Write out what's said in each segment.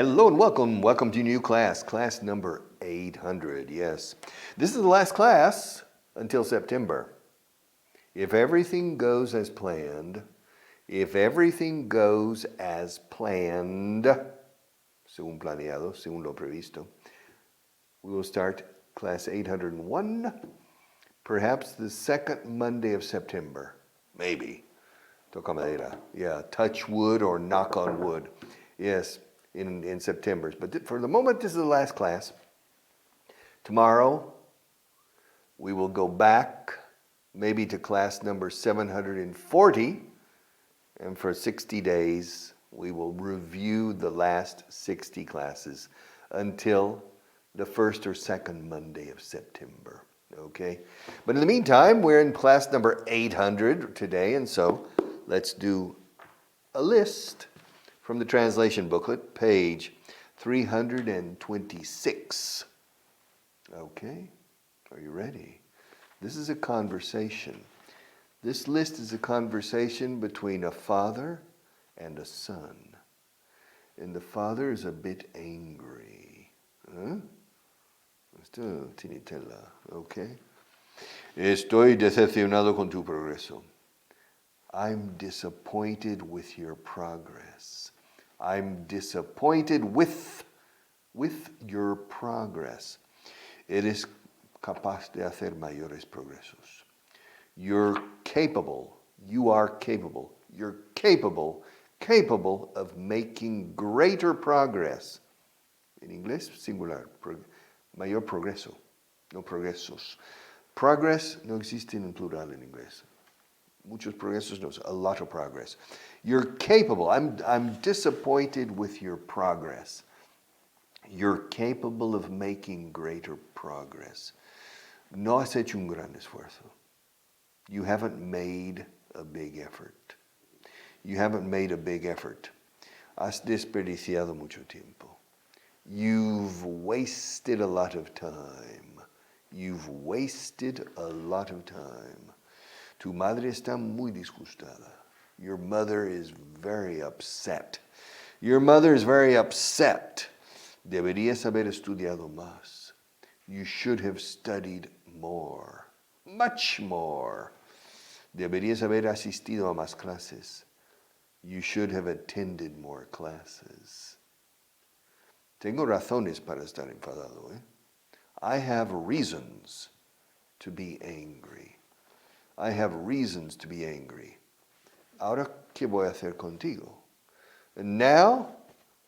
Hello and welcome to new class number 800, yes. This is the last class until September. If everything goes as planned, según planeado, según lo previsto, we will start class 801, perhaps the second Monday of September, maybe. Toca madera, yeah, touch wood or knock on wood, yes. In September. But for the moment, this is the last class. Tomorrow, we will go back maybe to class number 740. And for 60 days, we will review the last 60 classes until the first or second Monday of September. Okay? But in the meantime, we're in class number 800 today. And so let's do a list from the translation booklet, page 326. Okay, are you ready? This is a conversation. This list is a conversation between a father and a son. And the father is a bit angry. Okay. Estoy decepcionado con tu progreso. I'm disappointed with your progress. I'm disappointed with your progress. Eres capaz de hacer mayores progresos. You're capable of making greater progress. En inglés, singular, mayor progreso, no progresos. Progress no existe en plural en inglés. Muchos progresos, no, a lot of progress. You're capable. I'm disappointed with your progress. You're capable of making greater progress. No has hecho un gran esfuerzo. You haven't made a big effort. You haven't made a big effort. Has desperdiciado mucho tiempo. You've wasted a lot of time. You've wasted a lot of time. Tu madre está muy disgustada. Your mother is very upset. Your mother is very upset. Deberías haber estudiado más. You should have studied more. Much more. Deberías haber asistido a más clases. You should have attended more classes. Tengo razones para estar enfadado, I have reasons to be angry. I have reasons to be angry. Ahora, ¿qué voy a hacer contigo? And now,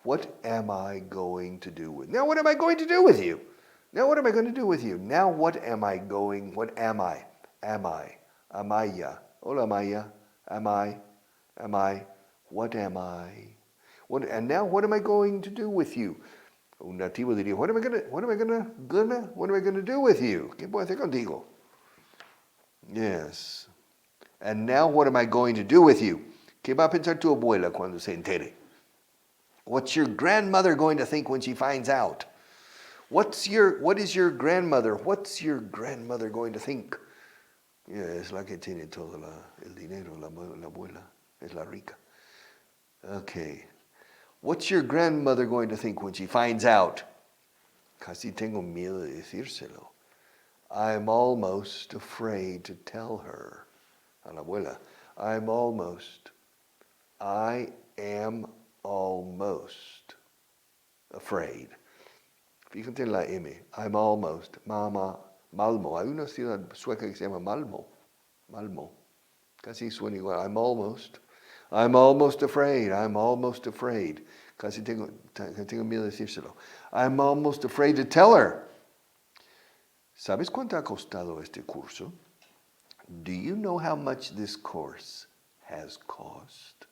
what am I going to do with you? Now, what am I going to do with you? Now, what am I going to do with you? Now, what am I? Amaya. Hola, Maya. Am I? What am I? And now, what am I going to do with you? Un nativo diría, what am I going to do with you? ¿Qué voy a hacer contigo? Yes. And now what am I going to do with you? ¿Qué va a pensar tu abuela cuando se entere? What's your grandmother going to think when she finds out? What is your grandmother going to think? Yeah, es la que tiene todo el dinero, la abuela, es la rica. Okay. What's your grandmother going to think when she finds out? Casi tengo miedo de decírselo. I'm almost afraid to tell her. A la abuela. I am almost afraid. Fíjate en la M. I'm almost. Malmo. Hay una ciudad sueca que se llama Malmo. Casi suena igual. I'm almost afraid. Casi tengo miedo de decírselo. I'm almost afraid to tell her. ¿Sabes cuánto ha costado este curso? Do you know how much this course has cost?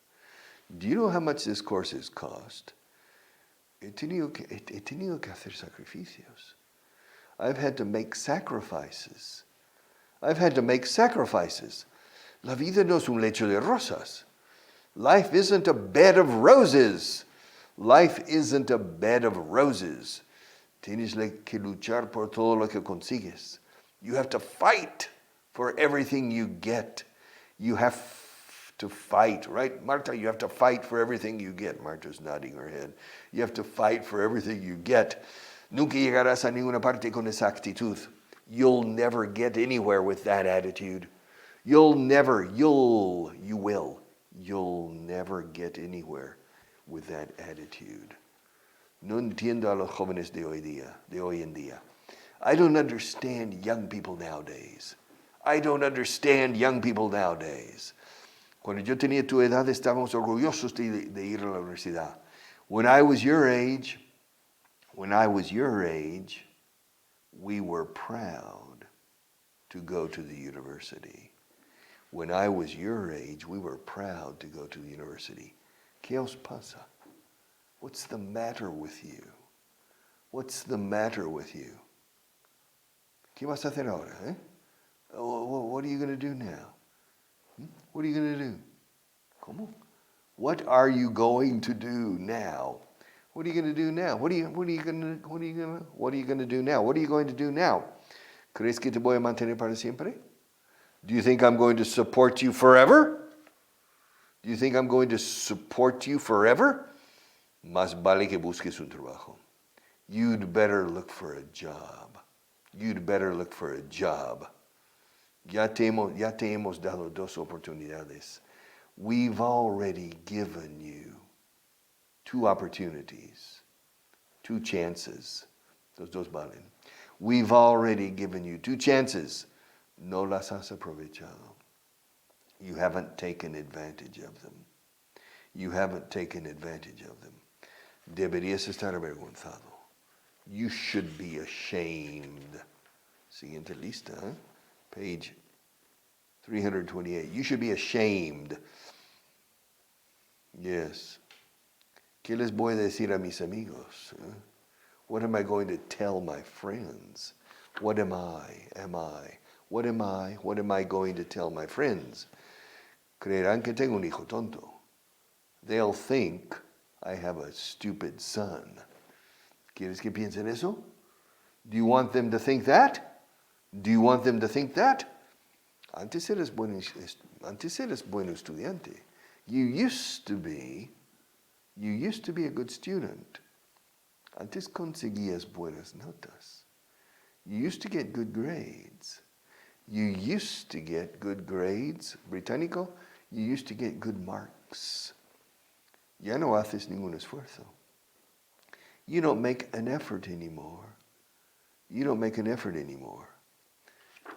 Do you know how much this course has cost? He tenido que hacer sacrificios. I've had to make sacrifices. La vida no es un lecho de rosas. Life isn't a bed of roses. Tienes que luchar por todo lo que consigues. You have to fight for everything you get. You have to fight, right? Marta, you have to fight for everything you get. Marta's nodding her head. You have to fight for everything you get. Nunca llegarás a ninguna parte con esa actitud. You'll never get anywhere with that attitude. You'll never get anywhere with that attitude. No entiendo a los jóvenes de hoy en día. I don't understand young people nowadays. Cuando yo tenía tu edad, estábamos orgullosos de ir a la universidad. When I was your age, we were proud to go to the university. When I was your age, we were proud to go to the university. ¿Qué os pasa? What's the matter with you? ¿Qué vas a hacer ahora? What are you going to do now? What are you going to do? ¿Cómo? What are you going to do now? What are you going to do now? What are you going to do now? What are you going to do now? ¿Crees que te voy a mantener para siempre? Do you think I'm going to support you forever? Más vale que busques un trabajo. You'd better look for a job. Ya te hemos dado dos oportunidades. We've already given you 2 opportunities, 2 chances. Los dos valen. We've already given you 2 chances. No las has aprovechado. You haven't taken advantage of them. Deberías estar avergonzado. You should be ashamed. Siguiente lista, page 328. You should be ashamed. Yes. ¿Qué les voy a decir a mis amigos? What am I going to tell my friends? What am I going to tell my friends? Creerán que tengo un hijo tonto. They'll think I have a stupid son. ¿Quieres que piensen eso? Do you want them to think that? Antes eres buen estudiante. You used to be a good student. Antes conseguías buenas notas. You used to get good grades. Británico, you used to get good marks. Ya no haces ningún esfuerzo. You don't make an effort anymore.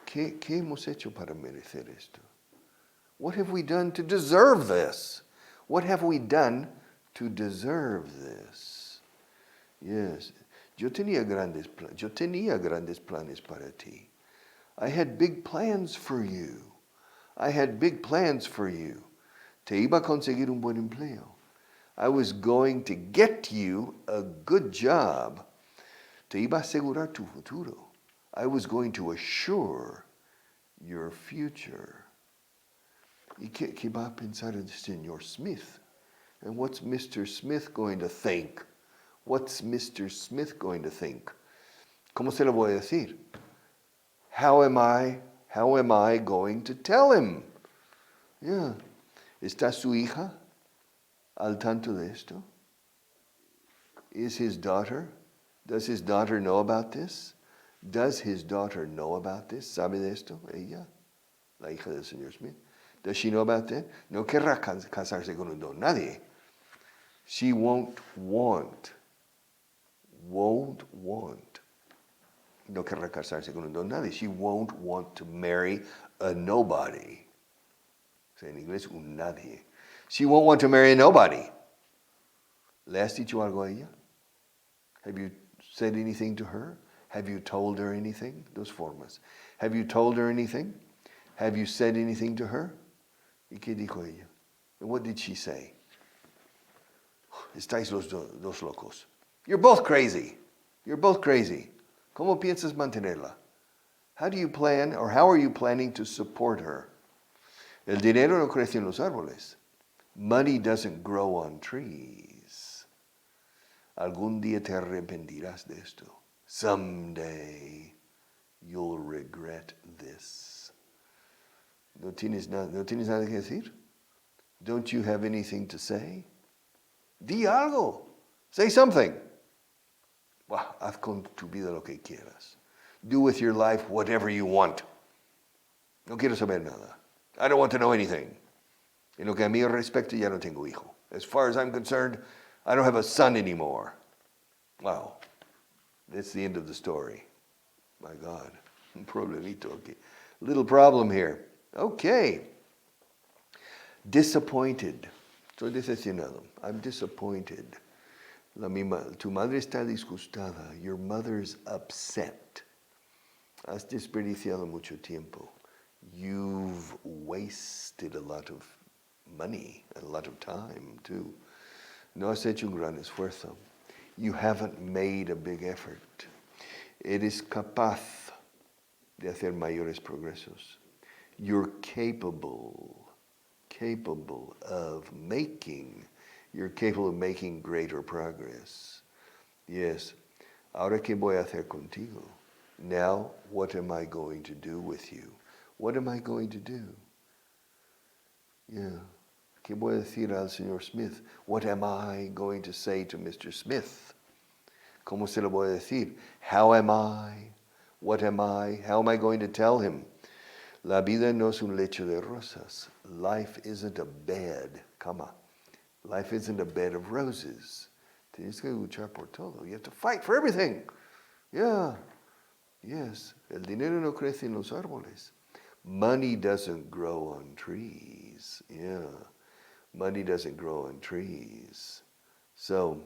¿Qué hemos hecho para merecer esto? What have we done to deserve this? Yes. Yo tenía grandes planes para ti. I had big plans for you. Te iba a conseguir un buen empleo. I was going to get you a good job. Te iba a asegurar tu futuro. I was going to assure your future. ¿Y qué va a pensar el señor Smith? And what's Mr. Smith going to think? ¿Cómo se lo voy a decir? How am I going to tell him? Yeah. ¿Está su hija al tanto de esto? Does his daughter know about this? ¿Sabe de esto? Ella, la hija del señor Smith. Does she know about that? No querrá casarse con un don nadie. She won't want. No querrá casarse con un don nadie. She won't want to marry a nobody. O sea, en inglés, un nadie. She won't want to marry a nobody. ¿Le has dicho algo a ella? Have you said anything to her? Have you told her anything? Dos formas. Have you told her anything? Have you said anything to her? ¿Y qué dijo ella? And what did she say? Estáis los dos locos. You're both crazy. ¿Cómo piensas mantenerla? How are you planning to support her? El dinero no crece en los árboles. Money doesn't grow on trees. Algún día te arrepentirás de esto. Someday you'll regret this. ¿No tienes nada que decir? Don't you have anything to say? Di algo. Say something. Well, haz con tu vida lo que quieras. Do with your life whatever you want. No quiero saber nada. I don't want to know anything. En lo que a mí respecta, ya no tengo hijo. As far as I'm concerned, I don't have a son anymore. Wow. That's the end of the story. My God. Un problemito aquí. Little problem here. Okay. Disappointed. Estoy decepcionado. I'm disappointed. Tu madre está disgustada. Your mother's upset. Has desperdiciado mucho tiempo. You've wasted a lot of money and a lot of time too. No has hecho un gran esfuerzo. You haven't made a big effort. Eres capaz de hacer mayores progresos. You're capable of making. You're capable of making greater progress. Yes. Ahora qué voy a hacer contigo? Now, what am I going to do with you? What am I going to do? Yeah. ¿Qué voy a decir al señor Smith? What am I going to say to Mr. Smith? ¿Cómo se lo voy a decir? How am I? What am I? How am I going to tell him? La vida no es un lecho de rosas. Life isn't a bed, Life isn't a bed of roses. Tienes que luchar por todo. You have to fight for everything. Yeah. Yes. El dinero no crece en los árboles. Money doesn't grow on trees. Yeah. Money doesn't grow on trees. So,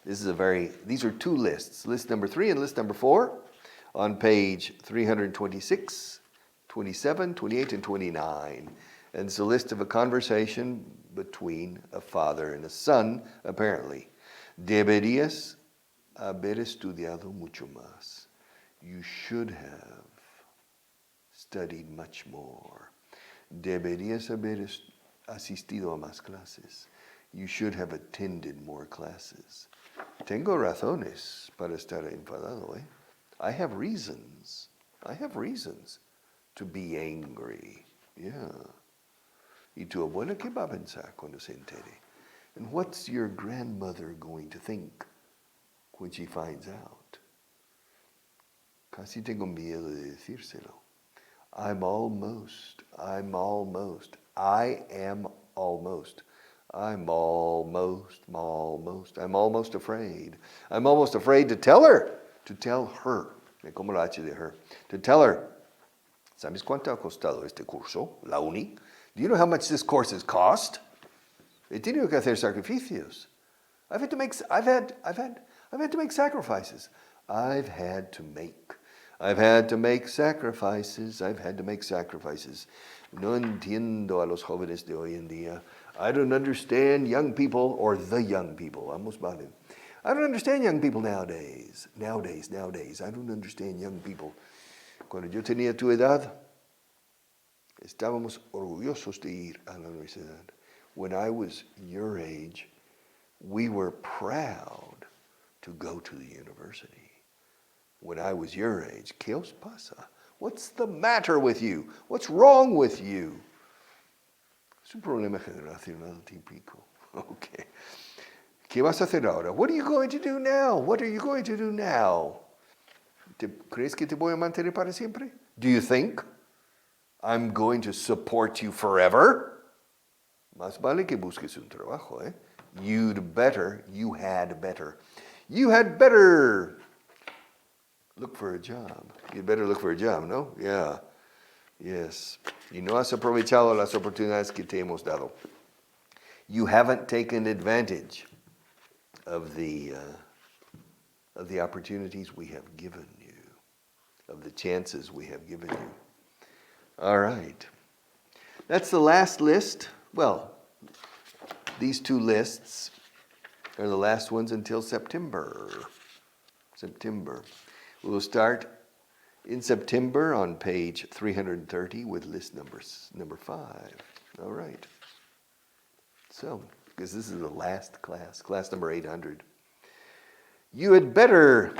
these are two lists. List number 3 and list number 4 on page 326, 27, 28, and 29. And it's a list of a conversation between a father and a son, apparently. Deberías haber estudiado mucho más. You should have studied much more. Deberías haber asistido a más clases. You should have attended more classes. Tengo razones para estar enfadado, I have reasons to be angry. Yeah. ¿Y tu abuela qué va a pensar cuando se entere? And what's your grandmother going to think when she finds out? Casi tengo miedo de decírselo. I am almost afraid. I'm almost afraid to tell her. Me como la H de her. To tell her, ¿sabes cuánto ha costado este curso, la uni? Do you know how much this course has cost? He tenido que hacer sacrificios. I've had to make sacrifices. I've had to make sacrifices. No entiendo a los jóvenes de hoy en día. I don't understand young people, or the young people. Vamos, vale. I don't understand young people nowadays. Nowadays. I don't understand young people. Cuando yo tenía tu edad, estábamos orgullosos de ir a la universidad. When I was your age, we were proud to go to the university. When I was your age, ¿qué os pasa? What's the matter with you? What's wrong with you? Es un problema generacional típico. Okay. ¿Qué vas a hacer ahora? What are you going to do now? ¿Crees que te voy a mantener para siempre? Do you think I'm going to support you forever? Más vale que busques un trabajo, You had better look for a job. You'd better look for a job, no? Yeah. Yes. Y no has aprovechado las oportunidades que te hemos dado. You haven't taken advantage of the opportunities we have given you, of the chances we have given you. All right. That's the last list. Well, these two lists are the last ones until September. We'll start in September on page 330 with list number 5. All right. So, because this is the last class number 800. You had better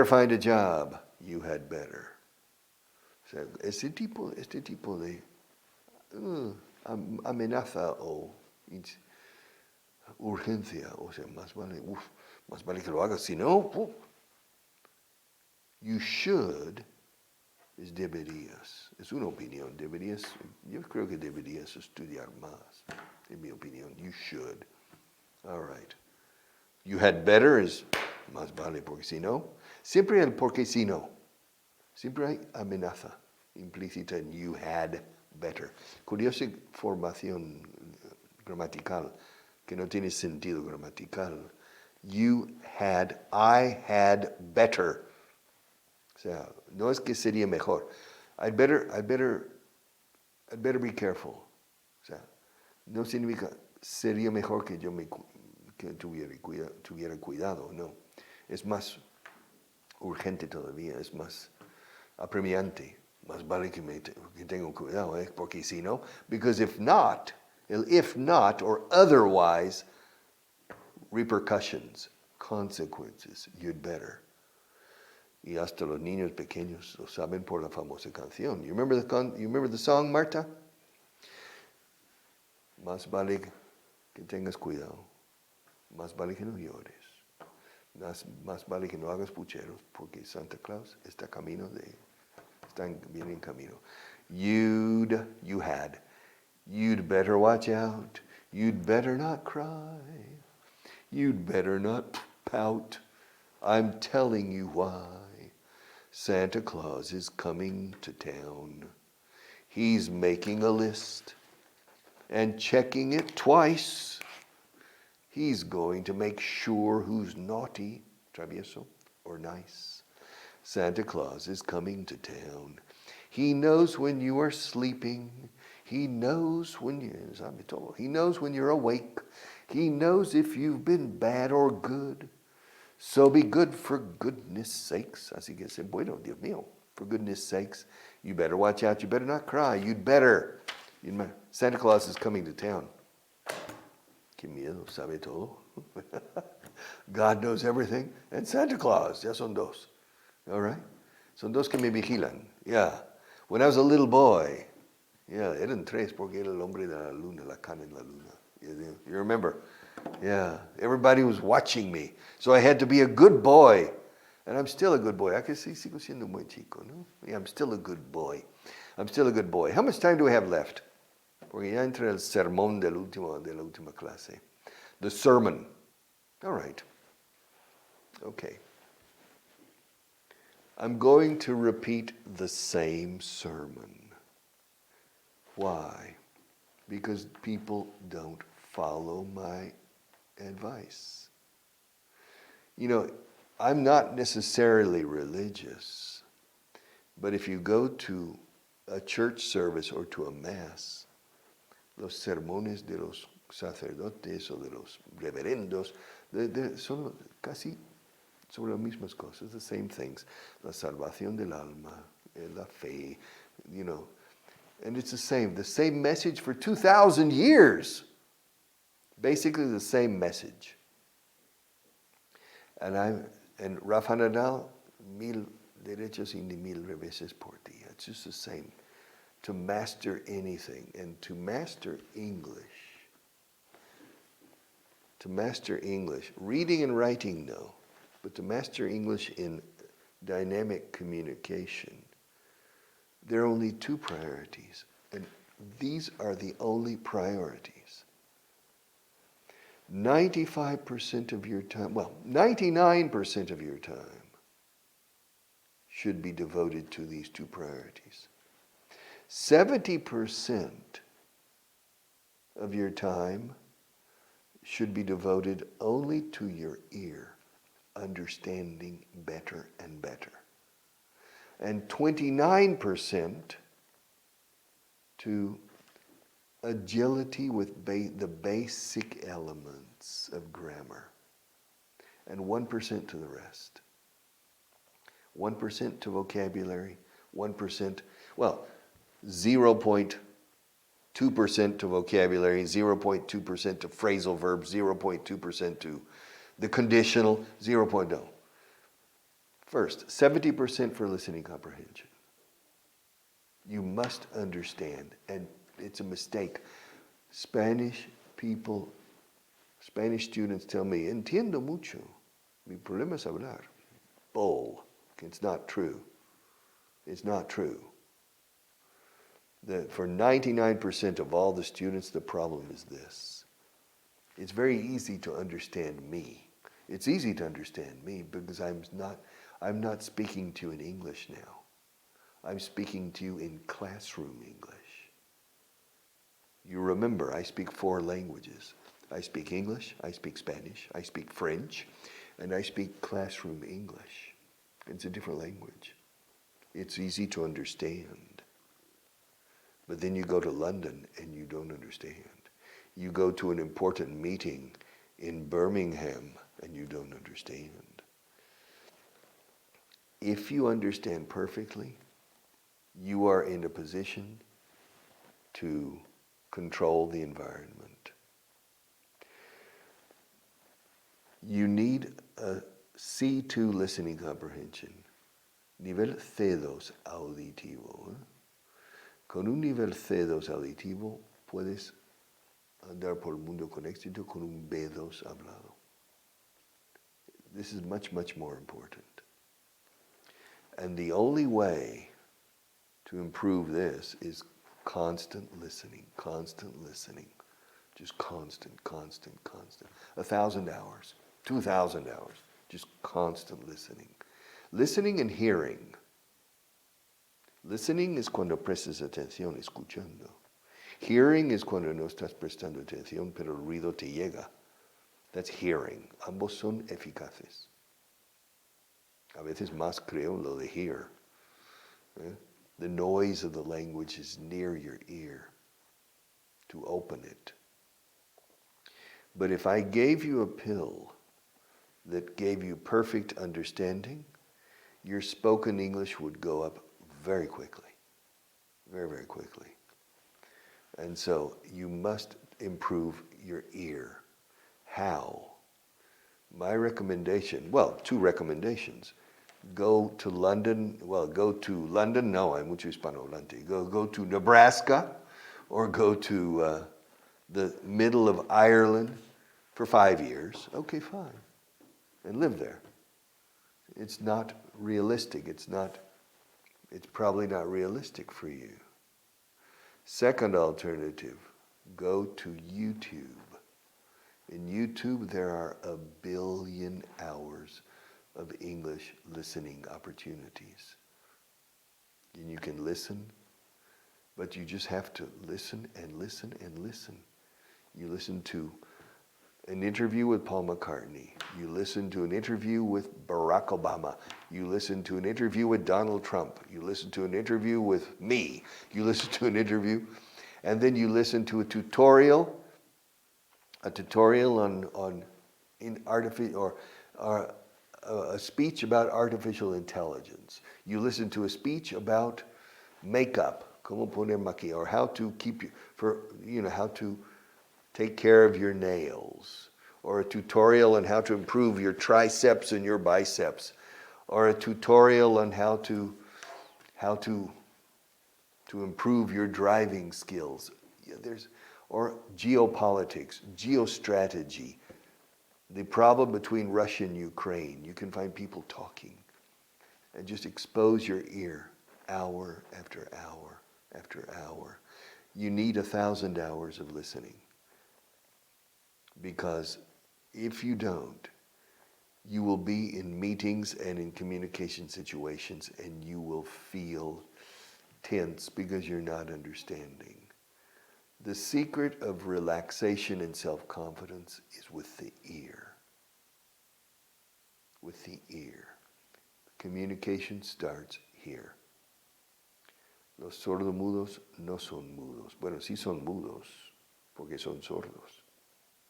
find a job. You had better. O sea, este tipo de amenaza o urgencia, o sea, más vale que lo hagas, si no, you should es deberías, es una opinión, deberías, yo creo que deberías estudiar más, en mi opinión, you should, all right. You had better es más vale porque si no, siempre el porque si no, siempre hay amenaza implícita en you had better. Curiosa formación gramatical que no tiene sentido gramatical. I had better. O sea, no es que sería mejor. I'd better be careful. O sea, no significa sería mejor que yo que tuviera cuidado, no. Es más urgente todavía, es más apremiante. Más vale que tenga cuidado, porque si no, because if not, or otherwise, repercussions, consequences, you'd better. Y hasta los niños pequeños lo saben por la famosa canción. You remember the song, Marta? Más vale que tengas cuidado. Más vale que no llores. Más vale que no hagas pucheros, porque Santa Claus viene en camino. You'd better watch out. You'd better not cry. You'd better not pout. I'm telling you why. Santa Claus is coming to town. He's making a list and checking it twice. He's going to make sure who's naughty, travieso, or nice. Santa Claus is coming to town. He knows when you are sleeping. He knows when you're awake. He knows if you've been bad or good. So be good for goodness sakes. Así que se bueno, Dios mío. For goodness sakes, you better watch out. You better not cry. You'd better. Santa Claus is coming to town. Qué miedo, sabe todo. God knows everything. And Santa Claus, ya son dos. All right? Son dos que me vigilan. Yeah. When I was a little boy, eran tres porque era el hombre de la luna, la cana en la luna. You remember? Yeah. Everybody was watching me. So I had to be a good boy. And I'm still a good boy. I can see, sigo siendo un buen chico, ¿no? Yeah, I'm still a good boy. How much time do we have left? Porque ya entra el sermón de la última clase. The sermon. All right. Okay. I'm going to repeat the same sermon. Why? Because people don't follow my advice. You know, I'm not necessarily religious, but if you go to a church service or to a mass, los sermones de los sacerdotes o de los reverendos son casi sobre las mismas cosas, the same things. La salvación del alma, la fe, you know. And it's the same message for 2,000 years. Basically the same message. And Rafa Nadal, 1000 derechos y 1000 reveses por día. It's just the same. To master anything and to master English, reading and writing, no, but to master English in dynamic communication, there are only two priorities, and these are the only priorities. 95% of your time, 99% of your time should be devoted to these two priorities. 70% of your time should be devoted only to your ear, understanding better and better. And 29% to agility with the basic elements of grammar. And 1% to the rest. 1% to vocabulary, 1%, 0.2% to vocabulary, 0.2% to phrasal verbs, 0.2% to the conditional, 0.0. First, 70% for listening comprehension. You must understand, and It's a mistake. Spanish students tell me, entiendo mucho. Mi problema es hablar. Bull. It's not true. It's not true. For 99% of all the students, the problem is this. It's very easy to understand me. It's easy to understand me because I'm not speaking to you in English now. I'm speaking to you in classroom English. You remember, I speak 4 languages. I speak English, I speak Spanish, I speak French, and I speak classroom English. It's a different language. It's easy to understand. But then you go to London and you don't understand. You go to an important meeting in Birmingham and you don't understand. If you understand perfectly, you are in a position to control the environment. You need a C2 listening comprehension, nivel C2 auditivo. Con un nivel C2 auditivo puedes andar por el mundo con éxito con un B2 hablado. This is much, much more important. And the only way to improve this is constant listening. Just constant. 1,000 hours, 2,000 hours, just constant listening. Listening and hearing. Listening es cuando prestas atención escuchando. Hearing es cuando no estás prestando atención, pero el ruido te llega. That's hearing. Ambos son eficaces. A veces más creo lo de hear. The noise of the language is near your ear to open it. But if I gave you a pill that gave you perfect understanding, your spoken English would go up very quickly. Very, very quickly. And so you must improve your ear. How? My recommendation, 2 recommendations. Go to London, no, hay mucho hispanohablante. Go to Nebraska or go to the middle of Ireland for 5 years. Okay, fine. And live there. It's not realistic. It's probably not realistic for you. Second alternative, go to YouTube. In YouTube, there are 1 billion hours of English listening opportunities. And you can listen, but you just have to listen and listen and listen. You listen to an interview with Paul McCartney. You listen to an interview with Barack Obama. You listen to an interview with Donald Trump. You listen to an interview with me. You listen to an interview, and then you listen to a tutorial on artificial or a speech about artificial intelligence. You listen to a speech about makeup, cómo poner maquillaje, or how to how to take care of your nails, or a tutorial on how to improve your triceps and your biceps, or a tutorial on how to improve your driving skills. Or geopolitics, geostrategy, the problem between Russia and Ukraine. You can find people talking, and just expose your ear hour after hour after hour. You need 1,000 hours of listening. Because if you don't, you will be in meetings and in communication situations and you will feel tense because you're not understanding. The secret of relaxation and self-confidence is with the ear. With the ear. Communication starts here. Los sordomudos no son mudos. Bueno, sí son mudos porque son sordos.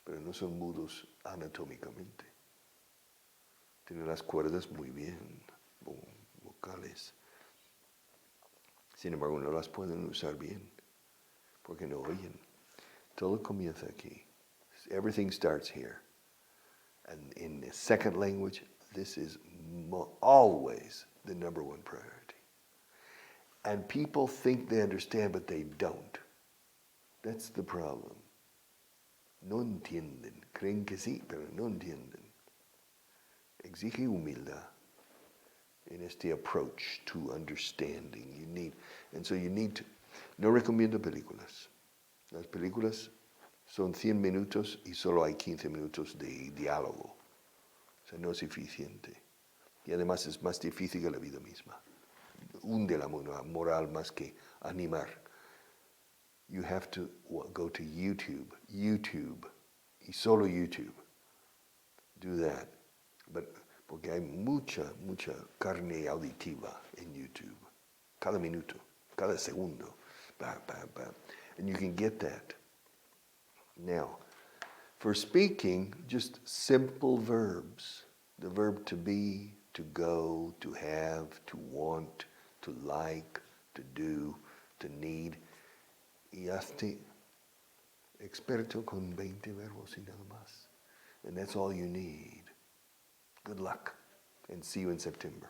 Pero no son mudos anatómicamente. Tienen las cuerdas muy bien, vocales. Sin embargo, no las pueden usar bien, porque no oyen. Todo comienza aquí. Everything starts here. And in the second language, this is always the number 1 priority. And people think they understand, but they don't. That's the problem. No entienden. Creen que sí, pero no entienden. Exige humildad in este approach to understanding. You need to. No recomiendo películas. Las películas son 100 minutos y solo hay 15 minutos de diálogo. O sea, no es eficiente. Y además es más difícil que la vida misma. Hunde la moral más que animar. You have to go to YouTube, y solo YouTube. Do that. Porque hay mucha carne auditiva en YouTube. Cada minuto, cada segundo. And you can get that. Now, for speaking, just simple verbs. The verb to be, to go, to have, to want, to like, to do, to need. Y hazte experto con 20 verbos y nada más. And that's all you need. Good luck, and see you in September.